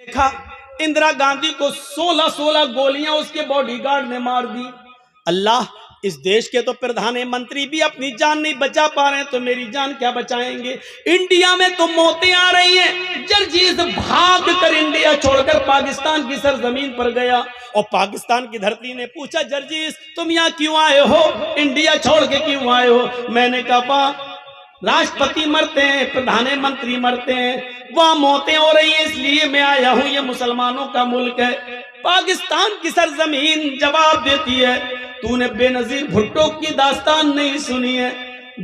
دیکھا اندرا گاندھی کو 16 گولیاں اس کے باڈی گارڈ نے مار دی. اللہ، اس دیش کے تو پردھان منتری بھی اپنی جان نہیں بچا پا رہے ہیں تو میری جان کیا بچائیں گے؟ انڈیا میں تو موتیں آ رہی ہیں. جرجیز بھاگ کر انڈیا چھوڑ کر پاکستان کی سرزمین پر گیا اور پاکستان کی دھرتی نے پوچھا جرجیز تم یہاں کیوں آئے ہو، انڈیا چھوڑ کے کیوں آئے ہو؟ میں نے کہا راشٹرپتی مرتے ہیں، پردھان منتری مرتے ہیں، وہاں موتیں ہو رہی ہیں اس لیے میں آیا ہوں، یہ مسلمانوں کا ملک ہے. پاکستان کی سرزمین جواب دیتی ہے تو نے بے نظیر بھٹو کی داستان نہیں سنی ہے،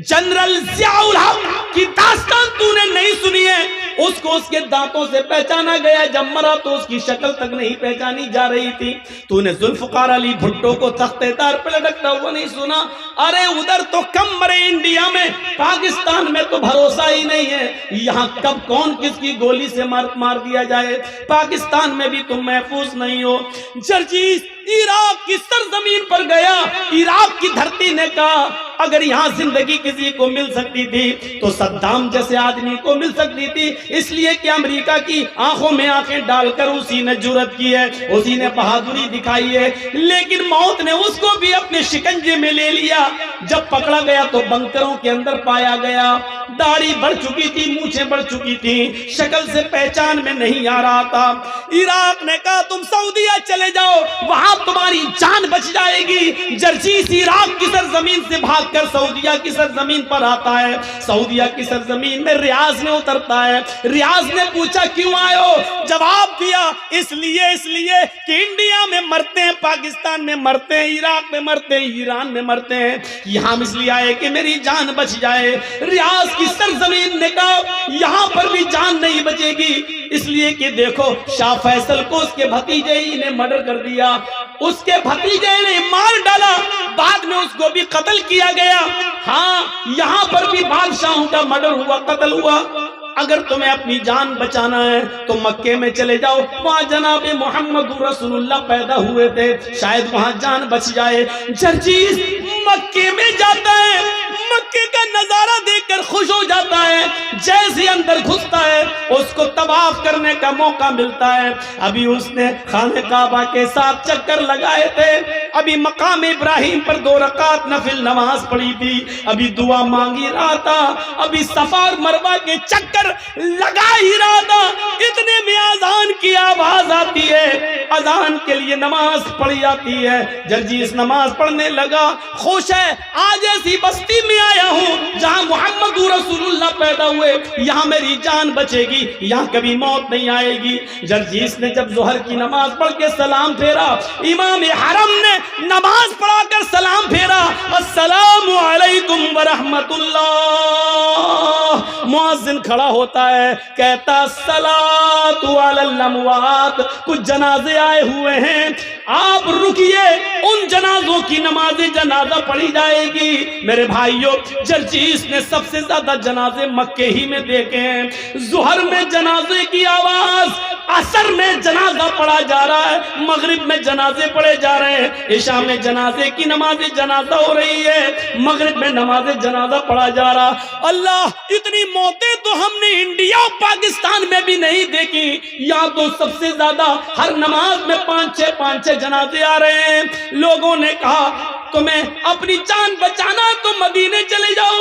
جنرل ضیاء الحق کی داستان تو نے نہیں سنی ہے. اس کو اس کے دانتوں سے پہچانا گیا، جب مرا تو اس کی شکل تک نہیں پہچانی جا رہی تھی. تو نے ذوالفقار علی بھٹو کو تختے تار پہ لٹکتا ہوا نہیں سنا. ارے ادھر تو کم مرے انڈیا میں، پاکستان میں تو بھروسہ ہی نہیں ہے. یہاں کب کون کس کی گولی سے مار دیا جائے، پاکستان میں بھی تم محفوظ نہیں ہو. جرجیز عراق کی سرزمین پر گیا، عراق کی دھرتی نے کہا اگر یہاں زندگی کسی کو مل سکتی تھی تو صدام جیسے آدمی کو مل سکتی تھی، اس لیے کہ امریکہ کی آنکھوں میں آنکھیں ڈال کر اسی نے جرأت کی ہے، اسی نے بہادری دکھائی ہے. لیکن موت نے اس کو بھی اپنے شکنجے میں لے لیا. جب پکڑا گیا تو بنکروں کے اندر پایا گیا، داڑھی بڑھ چکی تھی، مونچھیں بڑھ چکی تھی، شکل سے پہچان میں نہیں آ رہا تھا. عراق نے کہا تم سعودیہ چلے جاؤ، وہاں تمہاری جان بچ جائے گی. جرجیز عراق کی سرزمین سے بھاگ کر سعودیہ کی سرزمین پر آتا ہے. سعودیہ کی سرزمین میں ریاض میں اترتا ہے. ریاض نے پوچھا کیوں آئے ہو؟ جواب دیا اس لیے کہ انڈیا میں مرتے ہیں، پاکستان میں مرتے ہیں، عراق میں مرتے ہیں، ایران میں مرتے ہیں، یہاں اس لیے آئے کہ میری جان بچ جائے. ریاض کی سرزمین نے کہا یہاں پر بھی جان نہیں بچے گی، اس لیے کہ دیکھو شاہ فیصل کو اس کے بھتیجے ہی نے مرڈر کر دیا، اس کے بھتیجے نے مار ڈالا، بعد میں اس کو بھی قتل کیا گیا. ہاں یہاں پر بھی بادشاہوں کا مرڈر ہوا، قتل ہوا. اگر تمہیں اپنی جان بچانا ہے تو مکے میں چلے جاؤ، وہاں جناب محمد رسول اللہ پیدا ہوئے تھے، شاید وہاں جان بچ جائے. جرجیز مکے میں جاتا ہے، مکے کا نظارہ دیکھ کر خوش ہو جاتا ہے. جیسے اندر گھستا ہے اس کو طواف کرنے کا موقع ملتا ہے. ابھی اس نے خانہ کعبہ کے 7 چکر لگائے تھے، ابھی مقام ابراہیم پر 2 رکعت نفل نماز پڑھی تھی، ابھی دعا مانگی رہا تھا، ابھی صفا اور مروہ کے چکر لگا ہی رہا تھا. اتنے میں اذان کی آواز آتی ہے، اذان کے لیے نماز پڑھی جاتی ہے. جرجیز نماز پڑھنے لگا، خوش ہے آج ایسی بستی میں آیا ہوں جہاں محمد رسول اللہ پیدا ہوئے، یہاں میری جان بچے گی، یہاں کبھی موت نہیں آئے گی. جرجیز نے جب ظہر کی نماز پڑھ کے سلام پھیرا، امام حرم نے نماز پڑھا کر سلام پھیرا، السلام علیکم ورحمت اللہ. مؤذن کھڑا ہوتا ہے، کہتا الصلاۃ علی الاموات، کچھ جنازے آئے ہوئے ہیں، آپ رکیے، ان جنازوں کی نماز جنازہ پڑھی جائے گی. میرے بھائیوں، جرجیز نے سب سے زیادہ جنازے مکے ہی میں دیکھے ہیں. ظہر میں جنازے کی آواز، عصر میں جنازہ پڑھا جا رہا ہے، مغرب میں جنازے پڑھے جا رہے ہیں، عشاء میں جنازے کی نماز جنازہ ہو رہی ہے، مغرب میں نماز جنازہ پڑھا جا رہا. اللہ، اتنی موتیں تو ہم نے انڈیا اور پاکستان میں بھی نہیں دیکھی. یہاں تو سب سے زیادہ ہر نماز میں 5-6 جنازے آ رہے ہیں. لوگوں نے کہا تمہیں اپنی جان بچانا تو مدینے چلے جاؤ.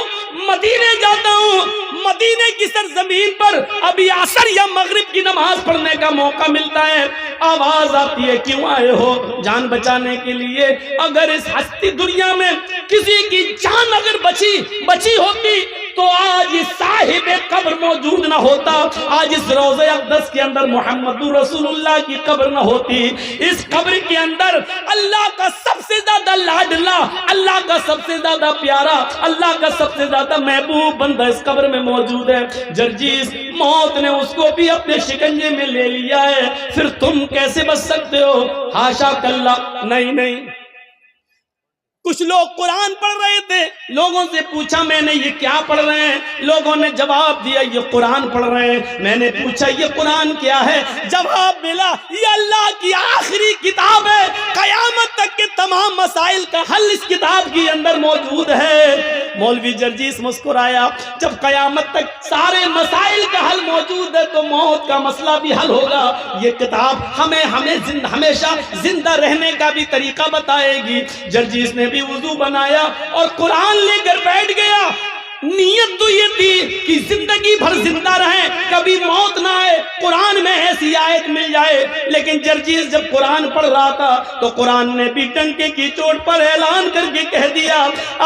مدینے جاتا ہوں، مدینے کی سرزمین پر ابھی عصر یا مغرب کی نماز پڑھنے کا موقع ملتا ہے. آواز آتی ہے کیوں آئے ہو؟ جان بچانے کے لیے. اگر اس ہستی دنیا میں کسی کی جان اگر بچی ہوتی تو آج اس صاحب قبر موجود نہ ہوتا، آج اس روضہ اقدس کے اندر محمد رسول اللہ کی قبر نہ ہوتی. اس قبر کے اندر اللہ کا سب سے زیادہ لاڈلا، اللہ کا سب سے زیادہ پیارا، اللہ کا سب سے زیادہ محبوب بندہ اس قبر میں موجود ہے. جرجیز، موت نے اس کو بھی اپنے شکنجے میں لے لیا ہے، پھر تم کیسے بچ سکتے ہو؟ حاشا کلّا، نہیں. کچھ لوگ قرآن پڑھ رہے تھے، لوگوں سے پوچھا میں نے یہ کیا پڑھ رہے ہیں؟ لوگوں نے جواب دیا یہ قرآن پڑھ رہے ہیں۔ میں نے پوچھا یہ قرآن کیا ہے؟ جواب ملا یہ اللہ کی آخری کتاب ہے، قیامت تک کے تمام مسائل کا حل اس کتاب کے اندر موجود ہے۔ مولوی جرجیس مسکرایا، جب قیامت تک سارے مسائل کا حل موجود ہے تو موت کا مسئلہ بھی حل ہوگا۔ یہ کتاب ہمیں ہمیشہ زندہ رہنے کا بھی طریقہ بتائے گی۔ جرجیس نے بھی وضو بنایا اور قرآن لے کر بیٹھ گیا۔ نیت تو یہ تھی کہ زندگی بھر زندہ رہیں، کبھی موت نہ آئے، قرآن میں ایسی آیت مل جائے۔ لیکن جرجیس جب قرآن پڑھ رہا تھا تو قرآن نے بھی ڈنکے کی چوٹ پر اعلان کر کے کہہ دیا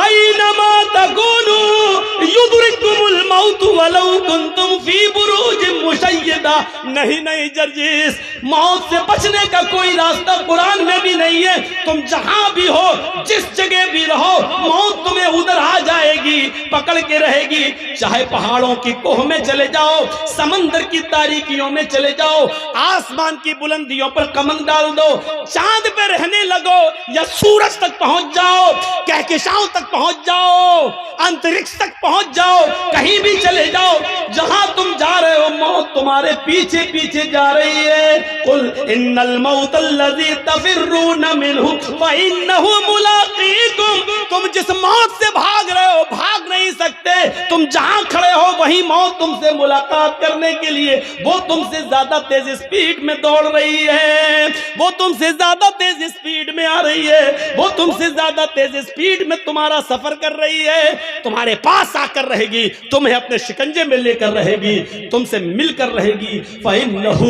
اینما تکونوا یدرککم الموت ولو کنتم فی بروج مشیدہ۔ نہیں جرجیس، موت سے بچنے کا کوئی راستہ قرآن میں بھی نہیں ہے۔ تم جہاں بھی ہو، جس جگہ بھی رہو، موت تمہیں ادھر آ جائے گی، پکڑ کے رہے گی۔ چاہے پہاڑوں کی کوہ میں چلے جاؤ، سمندر کی تاریکیوں میں چلے جاؤ، آسمان کی بلندیوں پر کمند ڈال دو، چاند پہ رہنے لگو یا سورج تک پہنچ جاؤ، کہکشاؤں تک پہنچ جاؤ، انترکش تک پہنچ جاؤ، کہیں بھی چلے جاؤ، جہاں تم جا رہے ہو موت تمہارے پیچھے پیچھے جا رہی ہے۔ قل ان الموت الذی تفرون منہ فانہ ملاقیکم۔ تم جس موت سے بھاگ رہے ہو بھاگ نہیں سکتے، تم جہاں کھڑے ہو وہی موت تم سے ملاقات کرنے کے لیے، وہ تم سے زیادہ تیز اسپیڈ میں دوڑ رہی ہے، وہ تم سے زیادہ تیز اسپیڈ میں آ رہی ہے، وہ تم سے زیادہ تیز اسپیڈ میں تمہارا سفر کر رہی ہے، تمہارے پاس آ کر رہے گی، تمہیں اپنے شکنجے میں لے کر رہے گی، تم سے مل کر رہے گی۔ فَإِنَّهُ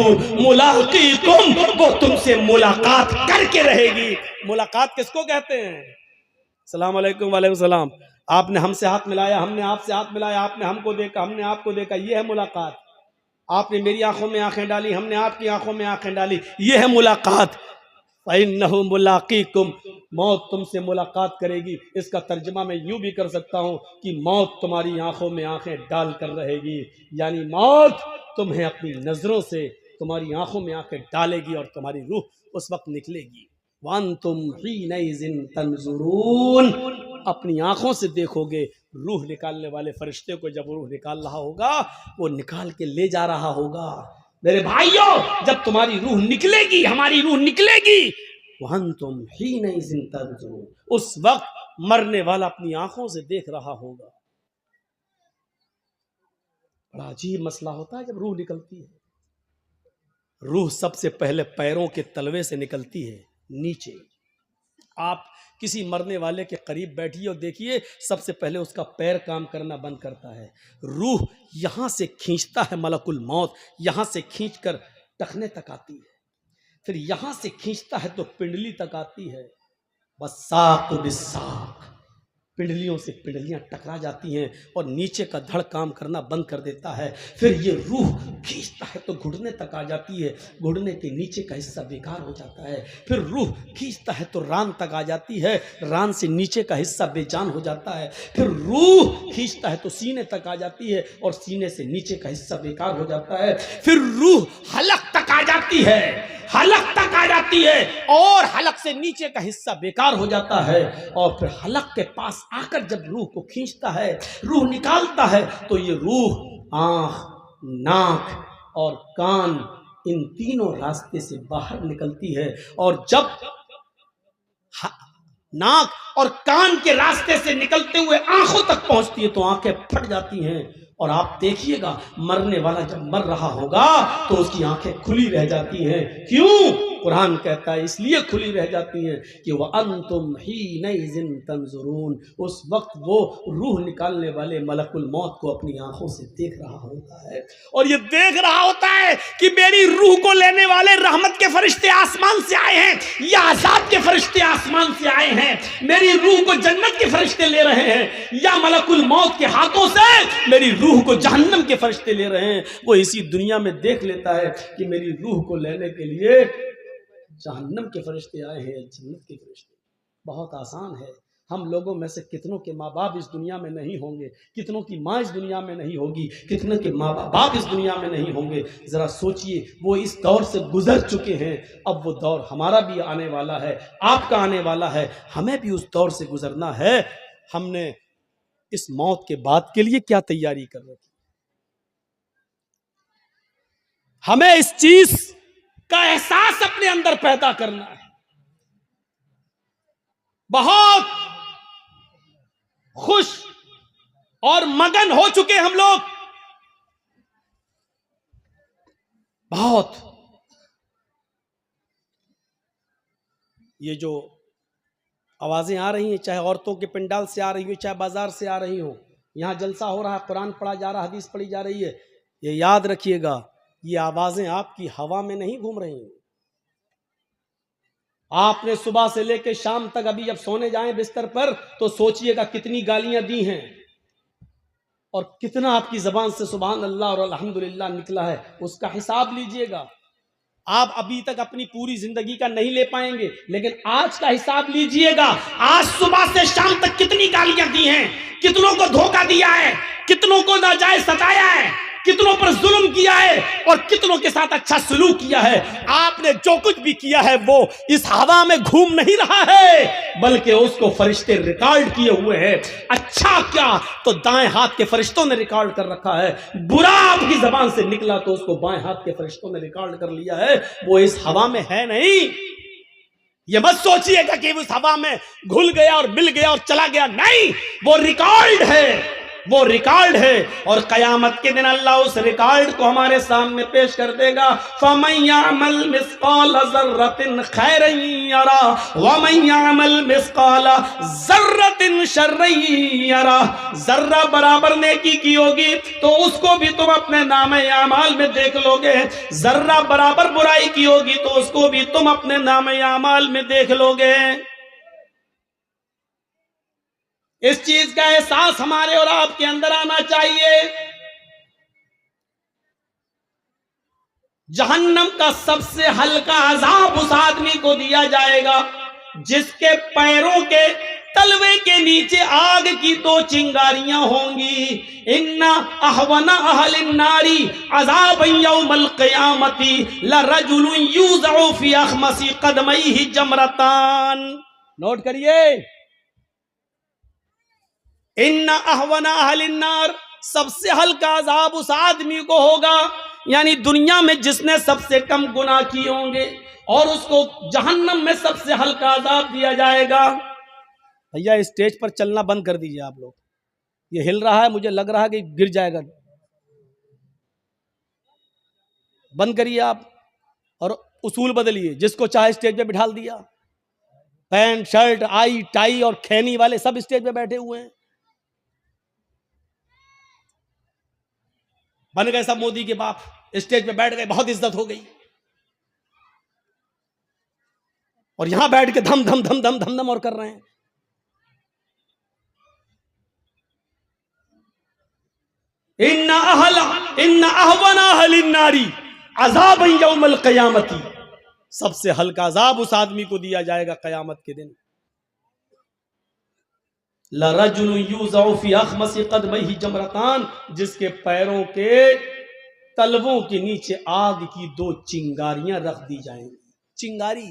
مُلَاقِيكُمْ، وہ تم سے ملاقات کر کے رہے گی۔ ملاقات کس کو کہتے ہیں؟ السلام علیکم۔ وعلیکم السلام۔ آپ نے ہم سے ہاتھ ملایا، ہم نے آپ سے ہاتھ ملایا، آپ نے ہم کو دیکھا، ہم نے آپ کو دیکھا، یہ ہے ملاقات۔ آپ نے میری آنکھوں میں آنکھیں ڈالی، ہم نے آپ کی آنکھوں میں آنکھیں ڈالی، یہ ہے ملاقات۔ فَإِنَّهُ مُلَاقِيكُمْ، موت تم سے ملاقات کرے گی۔ اس کا ترجمہ میں یوں بھی کر سکتا ہوں کہ موت تمہاری آنکھوں میں آنکھیں ڈال کر رہے گی، یعنی موت تمہیں اپنی نظروں سے تمہاری آنکھوں میں آنکھیں ڈالے گی اور تمہاری روح اس وقت نکلے گی۔ وَأَنْتُمْ حِينَئِذٍ تَنْظُرُونَ، اپنی آنکھوں سے دیکھو گے۔ روح نکالنے والے فرشتے کو جب روح نکال رہا ہوگا وہ نکال کے لے جا رہا ہوگا۔ میرے بھائیوں، جب تمہاری روح نکلے گی، ہماری روح نکلے گی، وَأَنْتُمْ حِينَئِذٍ تَنْظُرُونَ، اس وقت مرنے والا اپنی آنکھوں سے دیکھ رہا ہوگا۔ بڑا عجیب مسئلہ ہوتا ہے جب روح نکلتی ہے۔ روح سب سے پہلے پیروں کے تلوے سے نکلتی ہے نیچے۔ آپ کسی مرنے والے کے قریب بیٹھیے اور دیکھیے سب سے پہلے اس کا پیر کام کرنا بند کرتا ہے۔ روح یہاں سے کھینچتا ہے ملک الموت، یہاں سے کھینچ کر ٹخنے تک آتی ہے، پھر یہاں سے کھینچتا ہے تو پنڈلی تک آتی ہے۔ والساق بالساق، پنڈلیوں سے پنڈلیاں ٹکرا جاتی ہیں اور نیچے کا دھڑ کام کرنا بند کر دیتا ہے۔ پھر یہ روح کھینچتا ہے تو گھٹنے تک آ جاتی ہے، گھٹنے کے نیچے کا حصہ بیکار ہو جاتا ہے۔ پھر روح کھینچتا ہے تو ران تک آ جاتی ہے، ران سے نیچے کا حصہ بے جان ہو جاتا ہے۔ پھر روح کھینچتا ہے تو سینے تک آ جاتی ہے اور سینے سے نیچے کا حصہ بیکار ہو جاتا ہے۔ پھر روح حلق تک آ جاتی ہے، حلق تک آ جاتی ہے اور حلق سے نیچے کا حصہ بیکار ہو جاتا ہے۔ اور پھر حلق کے پاس آ کر جب روح کو کھینچتا ہے، روح نکالتا ہے، تو یہ روح آنکھ، ناک اور کان، ان تینوں راستے سے باہر نکلتی ہے۔ اور جب ناک اور کان کے راستے سے نکلتے ہوئے آنکھوں تک پہنچتی ہے تو آنکھیں پھٹ جاتی ہیں۔ اور آپ دیکھیے گا مرنے والا جب مر رہا ہوگا تو اس کی آنکھیں کھلی رہ جاتی ہیں۔ کیوں؟ قرآن کہتا ہے اس لیے کھلی رہ جاتی ہیں کہ وَأَنْتُمْ حِينَئِذٍ تَنْظُرُونَ، اس وقت وہ روح نکالنے والے ملک الموت کو اپنی آنکھوں سے دیکھ رہا ہوتا ہے، اور یہ دیکھ رہا ہوتا ہے کہ میری روح کو لینے والے رحمت کے فرشتے آسمان سے آئے ہیں یا عذاب کے فرشتے آسمان سے آئے ہیں، میری روح کو جنت کے فرشتے لے رہے ہیں یا ملک الموت کے ہاتھوں سے میری روح کو جہنم کے فرشتے لے رہے ہیں۔ وہ اسی دنیا میں دیکھ لیتا ہے کہ میری روح کو لینے کے لیے جہنم کے فرشتے آئے ہیں، جنت کے فرشتے۔ بہت آسان ہے، ہم لوگوں میں سے کتنوں کے ماں باپ اس دنیا میں نہیں ہوں گے، کتنوں کی ماں اس دنیا میں نہیں ہوگی، کتنوں کے ماں باپ اس دنیا میں نہیں ہوں گے. ذرا سوچئے، وہ اس دور سے گزر چکے ہیں، اب وہ دور ہمارا بھی آنے والا ہے، آپ کا آنے والا ہے، ہمیں بھی اس دور سے گزرنا ہے. ہم نے اس موت کے بعد کے لیے کیا تیاری کر رکھی؟ ہمیں اس چیز کا احساس اپنے اندر پیدا کرنا ہے. بہت خوش اور مگن ہو چکے ہم لوگ، بہت. یہ جو آوازیں آ رہی ہیں، چاہے عورتوں کے پنڈال سے آ رہی ہو، چاہے بازار سے آ رہی ہوں، یہاں جلسہ ہو رہا ہے، قرآن پڑھا جا رہا ہے، حدیث پڑھی جا رہی ہے، یہ یاد رکھیے گا، یہ آوازیں آپ کی ہوا میں نہیں گھوم رہی ہیں. آپ نے صبح سے لے کے شام تک، ابھی جب سونے جائیں بستر پر تو سوچئے گا کتنی گالیاں دی ہیں اور کتنا آپ کی زبان سے سبحان اللہ اور الحمدللہ نکلا ہے، اس کا حساب لیجئے گا. آپ ابھی تک اپنی پوری زندگی کا نہیں لے پائیں گے، لیکن آج کا حساب لیجئے گا. آج صبح سے شام تک کتنی گالیاں دی ہیں، کتنوں کو دھوکہ دیا ہے، کتنوں کو ناجائز ستایا ہے، کتنوں پر ظلم کیا ہے اور کتنوں کے ساتھ اچھا سلوک کیا ہے. آپ نے جو کچھ بھی کیا ہے وہ اس ہوا میں گھوم نہیں رہا ہے، بلکہ اس کو فرشتے ریکارڈ کیے ہوئے ہیں. اچھا کیا تو دائیں ہاتھ کے فرشتوں نے ریکارڈ کر رکھا ہے، برا آپ کی زبان سے نکلا تو اس کو بائیں ہاتھ کے فرشتوں نے ریکارڈ کر لیا ہے. وہ اس ہوا میں ہے نہیں. یہ مت سوچئے گا کہ اس ہوا میں گھل گیا اور مل گیا اور چلا گیا، نہیں، وہ ریکارڈ ہے، وہ ریکارڈ ہے. اور قیامت کے دن اللہ اس ریکارڈ کو ہمارے سامنے پیش کر دے گا. فَمَن يَعْمَلْ مِثْقَالَ ذَرَّةٍ خَيْرًا يَرَهُ وَمَن يَعْمَلْ مِثْقَالَ ذَرَّةٍ شَرًّا يَرَهُ. ذرہ برابر نیکی کی ہوگی تو اس کو بھی تم اپنے نامہ اعمال میں دیکھ لو گے، ذرہ برابر برائی کی ہوگی تو اس کو بھی تم اپنے نامہ اعمال میں دیکھ لو گے. اس چیز کا احساس ہمارے اور آپ کے اندر آنا چاہیے. جہنم کا سب سے ہلکا عذاب اس آدمی کو دیا جائے گا جس کے پیروں کے تلوے کے نیچے آگ کی 2 چنگاریاں ہوں گی. ان احون اہل النار عذابا یوم القیامت لرجل یوضع فی اخمص قدمیہ جمرتان. نوٹ کریے، ان احون اہل النار، سب سے ہلکا عذاب اس آدمی کو ہوگا، یعنی دنیا میں جس نے سب سے کم گناہ کیے ہوں گے، اور اس کو جہنم میں سب سے ہلکا عذاب دیا جائے گا. بھیا اسٹیج پر چلنا بند کر دیجئے آپ لوگ، یہ ہل رہا ہے، مجھے لگ رہا ہے کہ گر جائے گا. بند کریے آپ اور اصول بدلیے. جس کو چاہے اسٹیج پہ بٹھال دیا، پینٹ شرٹ آئی ٹائی اور کھینی والے سب اسٹیج پہ بیٹھے ہوئے ہیں. بن گئے سب مودی کے باپ، اسٹیج پہ بیٹھ گئے، بہت عزت ہو گئی، اور یہاں بیٹھ کے دھم دھم دھم دھم دھم دھم اور کر رہے ہیں. ان احون اہل النار عذابا یوم القیامت، سب سے ہلکا عذاب اس آدمی کو دیا جائے گا قیامت کے دن. لرجل یوضع فی اخمص قدمیہ جمرتان، جس کے پیروں کے تلووں کے نیچے آگ کی 2 چنگاریاں رکھ دی جائیں گی. چنگاری،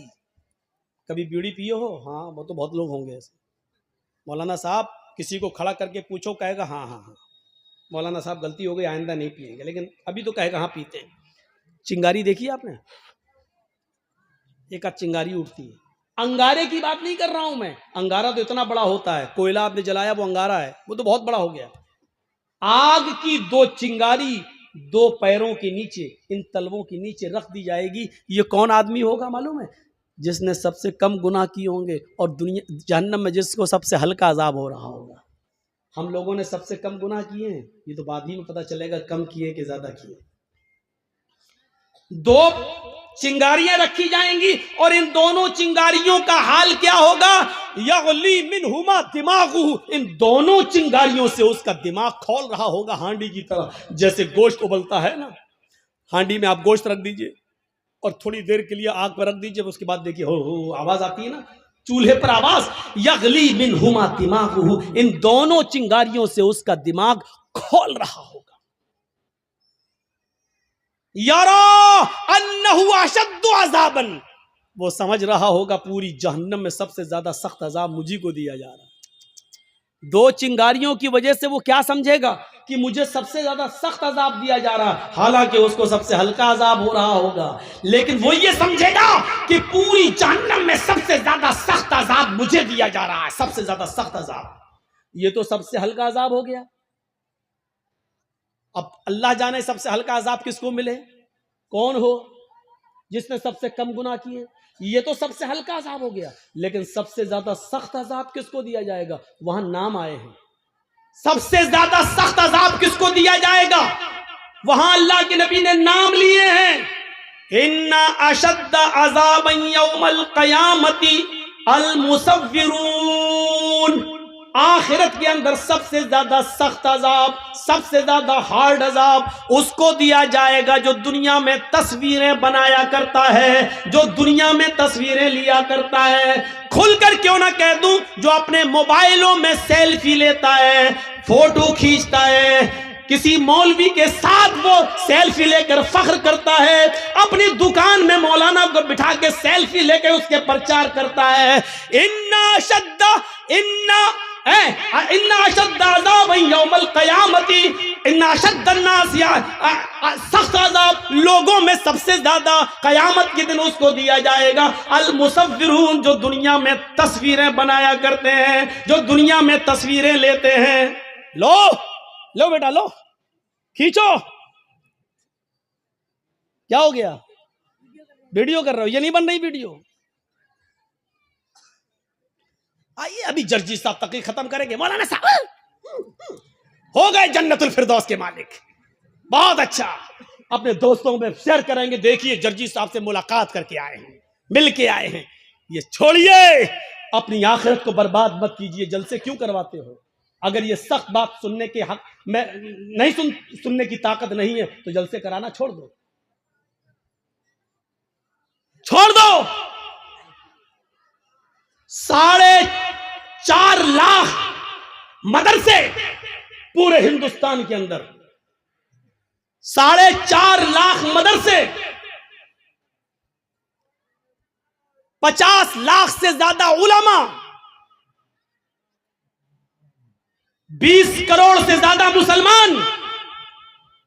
کبھی بیڑی پیے ہو؟ ہاں، وہ تو بہت لوگ ہوں گے ایسے. مولانا صاحب کسی کو کھڑا کر کے پوچھو، کہے گا ہاں ہاں ہاں مولانا صاحب غلطی ہو گئی، آئندہ نہیں پیئیں گے، لیکن ابھی تو کہے گا ہاں پیتے ہیں. چنگاری دیکھی آپ نے؟ ایک چنگاری اٹھتی ہے. انگارے کی بات نہیں کر رہا ہوں میں، انگارہ تو اتنا بڑا ہوتا ہے، کوئلہ آپ نے جلایا وہ انگارہ ہے، وہ تو بہت بڑا ہو گیا. آگ کی 2 چنگاری 2 پیروں کے نیچے، ان تلووں کے نیچے رکھ دی جائے گی. یہ کون آدمی ہوگا معلوم ہے؟ جس نے سب سے کم گناہ کیے ہوں گے اور دنیا جہنم میں جس کو سب سے ہلکا عذاب ہو رہا ہوگا. ہم لوگوں نے سب سے کم گناہ کیے ہیں، یہ تو بعد ہی میں پتہ چلے گا کم کیے کہ زیادہ کیے. 2 چنگاریاں رکھی جائیں گی اور ان دونوں چنگاریوں کا حال کیا ہوگا؟ یغلی منہما دماغہ، ان دونوں چنگاریوں سے اس کا دماغ کھول رہا ہوگا ہانڈی کی طرح. جیسے گوشت ابلتا ہے نا، ہانڈی میں آپ گوشت رکھ دیجئے اور تھوڑی دیر کے لیے آگ پر رکھ دیجئے، اس کے بعد دیکھیے ہو آواز آتی ہے نا، چولہے پر آواز یغلی منہما دماغہ، ان دونوں چنگاریوں سے اس کا دماغ کھول رہا ہوگا. یرا انہ اشد عذابا، وہ سمجھ رہا ہوگا پوری جہنم میں سب سے زیادہ سخت عذاب مجھی کو دیا جا رہا ہے. دو چنگاریوں کی وجہ سے وہ کیا سمجھے گا کہ مجھے سب سے زیادہ سخت عذاب دیا جا رہا ہے، حالانکہ اس کو سب سے ہلکا عذاب ہو رہا ہوگا. لیکن وہ یہ سمجھے گا کہ پوری جہنم میں سب سے زیادہ سخت عذاب مجھے دیا جا رہا ہے، سب سے زیادہ سخت عذاب. یہ تو سب سے ہلکا عذاب ہو گیا. اب اللہ جانے سب سے ہلکا عذاب کس کو ملے. کون ہو جس نے سب سے کم گناہ کیے. یہ تو سب سے ہلکا عذاب ہو گیا. لیکن سب سے زیادہ سخت عذاب کس کو دیا جائے گا. وہاں نام آئے ہیں. سب سے زیادہ سخت عذاب کس کو دیا جائے گا. وہاں اللہ کے نبی نے نام لیے ہیں. ان اشد عذابا یوم القیامت المصورون. آخرت کے اندر سب سے زیادہ سخت عذاب، سب سے زیادہ ہارڈ عذاب اس کو دیا جائے گا جو دنیا میں تصویریں بنایا کرتا ہے، جو دنیا میں تصویریں لیا کرتا ہے. کھل کر کیوں نہ کہہ دوں، جو اپنے موبائلوں میں سیلفی لیتا ہے، فوٹو کھینچتا ہے، کسی مولوی کے ساتھ وہ سیلفی لے کر فخر کرتا ہے، اپنی دکان میں مولانا کو بٹھا کے سیلفی لے کے اس کے پرچار کرتا ہے. ان اشد عذاب یوم القیامت، ان اشد الناس، سخت عذاب لوگوں میں سب سے زیادہ قیامت کے دن اس کو دیا جائے گا المصورون، جو دنیا میں تصویریں بنایا کرتے ہیں، جو دنیا میں تصویریں لیتے ہیں. لو بیٹا لو، کھینچو. کیا ہو گیا؟ ویڈیو کر رہے ہو؟ یہ نہیں بن رہی ویڈیو. آئیے ابھی جرجی صاحب تقریر ختم کریں گے. مولانا صاحب ہو گئے جنت الفردوس کے مالک، بہت اچھا. اپنے دوستوں میں شیئر کریں گے، دیکھیے جرجی صاحب سے ملاقات کر کے آئے ہیں، مل کے آئے ہیں. یہ چھوڑیے، اپنی آخرت کو برباد مت کیجیے. جلسے کیوں کرواتے ہو؟ اگر یہ سخت بات سننے کے حق میں نہیں سننے کی طاقت نہیں ہے تو جلسے کرانا چھوڑ دو. چھوڑ دو. 4.5 لاکھ مدرسے پورے ہندوستان کے اندر، 4.5 لاکھ مدرسے، 50 لاکھ سے زیادہ علماء، 20 کروڑ سے زیادہ مسلمان.